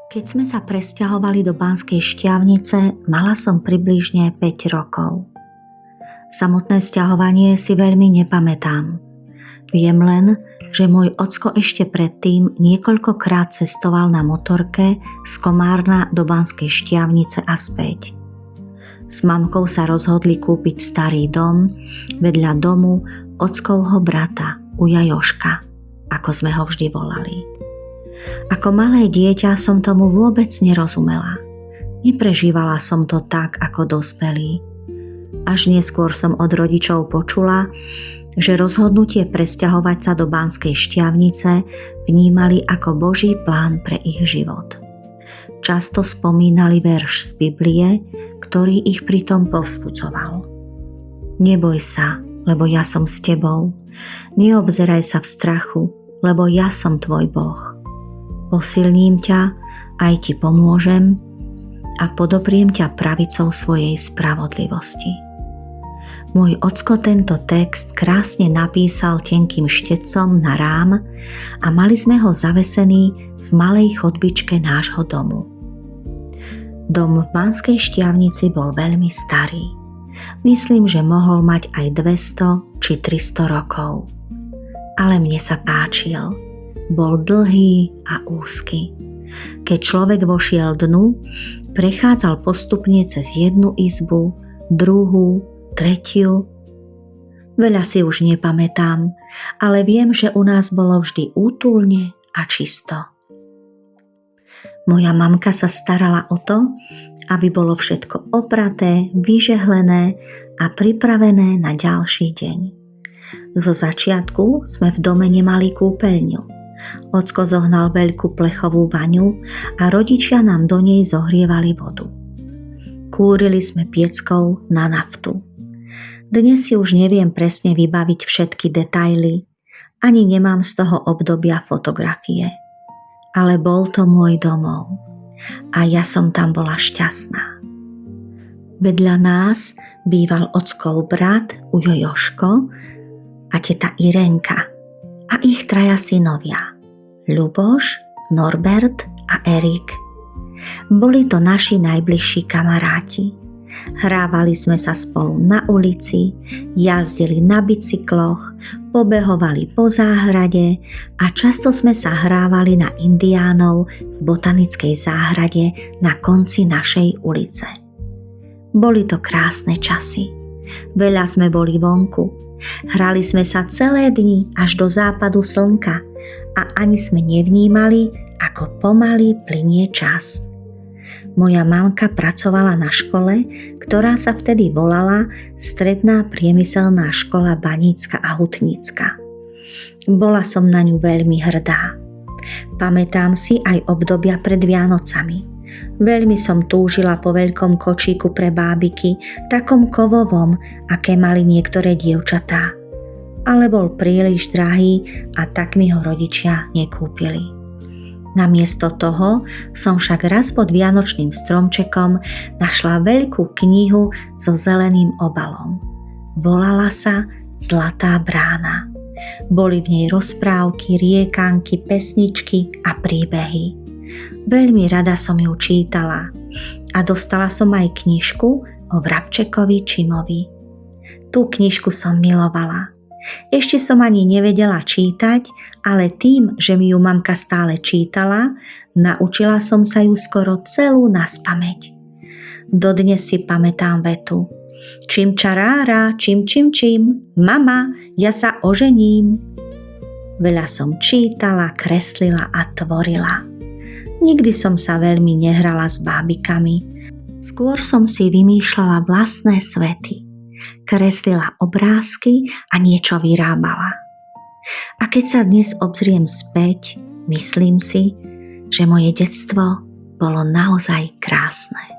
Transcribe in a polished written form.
Keď sme sa presťahovali do Banskej Štiavnice, mala som približne 5 rokov. Samotné sťahovanie si veľmi nepamätám. Viem len, že môj ocko ešte predtým niekoľkokrát cestoval na motorke z Komárna do Banskej Štiavnice a späť. S mamkou sa rozhodli kúpiť starý dom vedľa domu ockovho brata, uja Jožka, ako sme ho vždy volali. Ako malé dieťa som tomu vôbec nerozumela. Neprežívala som to tak ako dospelý. Až neskôr som od rodičov počula, že rozhodnutie presťahovať sa do Banskej Štiavnice vnímali ako Boží plán pre ich život. Často spomínali verš z Biblie, ktorý ich pritom povzbudzoval. Neboj sa, lebo ja som s tebou. Neobzeraj sa v strachu, lebo ja som tvoj Boh. Posilním ťa, aj ti pomôžem a podopriem ťa pravicou svojej spravodlivosti. Môj ocko tento text krásne napísal tenkým štecom na rám a mali sme ho zavesený v malej chodbičke nášho domu. Dom v Banskej Štiavnici bol veľmi starý. Myslím, že mohol mať aj 200 či 300 rokov. Ale mne sa páčil. Bol dlhý a úzky. Keď človek vošiel dnu, prechádzal postupne cez jednu izbu, druhú, tretiu. Veľa si už nepamätám, ale viem, že u nás bolo vždy útulne a čisto. Moja mamka sa starala o to, aby bolo všetko opraté, vyžehlené a pripravené na ďalší deň. Zo začiatku sme v dome nemali kúpeľňu. Ocko zohnal veľkú plechovú vaňu a rodičia nám do nej zohrievali vodu. Kúrili sme pieckou na naftu. Dnes si už neviem presne vybaviť všetky detaily, ani nemám z toho obdobia fotografie. Ale bol to môj domov a ja som tam bola šťastná. Vedľa nás býval ockov brat, ujo Jožko a teta Irenka a ich 3 synovia, Ľuboš, Norbert a Erik. Boli to naši najbližší kamaráti. Hrávali sme sa spolu na ulici, jazdili na bicykloch, pobehovali po záhrade a často sme sa hrávali na indiánov v botanickej záhrade na konci našej ulice. Boli to krásne časy. Veľa sme boli vonku. Hrali sme sa celé dni až do západu slnka a ani sme nevnímali, ako pomaly plynie čas. Moja mamka pracovala na škole, ktorá sa vtedy volala Stredná priemyselná škola banícka a hutnícka. Bola som na ňu veľmi hrdá. Pamätám si aj obdobia pred Vianocami. Veľmi som túžila po veľkom kočíku pre bábiky, takom kovovom, aké mali niektoré dievčatá. Ale bol príliš drahý a tak mi ho rodičia nekúpili. Namiesto toho som však raz pod vianočným stromčekom našla veľkú knihu so zeleným obalom. Volala sa Zlatá brána. Boli v nej rozprávky, riekanky, pesničky a príbehy. Veľmi rada som ju čítala a dostala som aj knižku o vrabčekovi Čimovi. Tú knižku som milovala. Ešte som ani nevedela čítať, ale tým, že mi ju mamka stále čítala, naučila som sa ju skoro celú naspamäť. Dodnes si pamätám vetu. Čim čarára, čim, mama, ja sa ožením. Veľa som čítala, kreslila a tvorila. Nikdy som sa veľmi nehrala s bábikami. Skôr som si vymýšľala vlastné svety. Kreslila obrázky a niečo vyrábala. A keď sa dnes obzriem späť, myslím si, že moje detstvo bolo naozaj krásne.